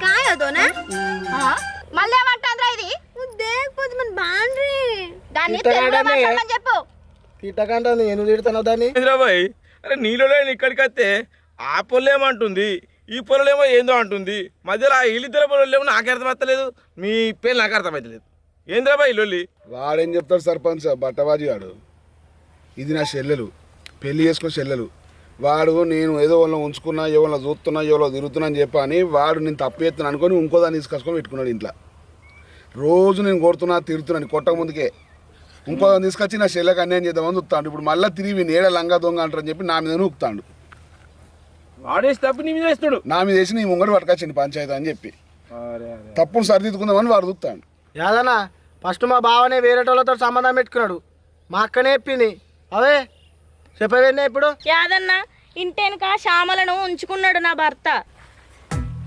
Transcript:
కాయదోనా మళ్ళీ ఏమంటాంద్రా ఇది దేకపోతే మన బాండ్రీ దాన్ని తెలుగులో మాట్లాడమని చెప్పు. తిట్టకంటే నేను తిడతాను దాన్ని. బాయ్ అరే నీళ్ళు ఇక్కడికి వస్తే ఆ పొలేమంటుంది ఈ పొలలేమో ఏందో అంటుంది మధ్యలో ఆ వీళ్ళిద్దరు పొలలేమో నాకు అర్థమవుతలేదు మీ పేరు నాకు అర్థమవుతలేదు ఏంద్రాబాయ్ లొల్లి. వాడేం చెప్తాడు సర్పంచ్ బట్టబాజీ వాడు. ఇది నా చెల్లెలు, పెళ్లి చేసుకున్న చెల్లెలు. వాడు నేను ఏదో వాళ్ళ ఉంచుకున్నా ఎవరిలో చూస్తున్నా ఎవరో తిరుగుతున్నా అని చెప్పని వాడు నేను తప్పు చేస్తున్నాను అనుకొని ఇంకో దాన్ని తీసుకొచ్చుకొని పెట్టుకున్నాడు ఇంట్లో. రోజు నేను కొడుతున్నా తిరుగుతున్నాను కొట్టక ముందుకే ఇంకో దాన్ని తీసుకొచ్చి నా చెల్లెకి అన్యాయం చేద్దామని చూస్తాడు. ఇప్పుడు మళ్ళీ తిరిగి నేడ లంగా దొంగ అంటారని చెప్పి నా మీద నూకుతాడు. వాడేసి తప్పు నీ మీద వేస్తాడు. నా మీద వేసి నీ ముంగడు పట్టుకొచ్చింది పంచాయతీ అని చెప్పి తప్పును సరిదిద్దుకుందామని వాడు చూస్తాడు. యాదన్నా ఫస్ట్ మా బావనే వేరేటోళ్ళతో సంబంధం పెట్టుకున్నాడు. మా అక్కనే చెప్పింది. అవే చెప్పవేనా ఇప్పుడు? యాదన్న ఇంటెనక శ్యామలను ఉంచుకున్నాడు నా భర్త.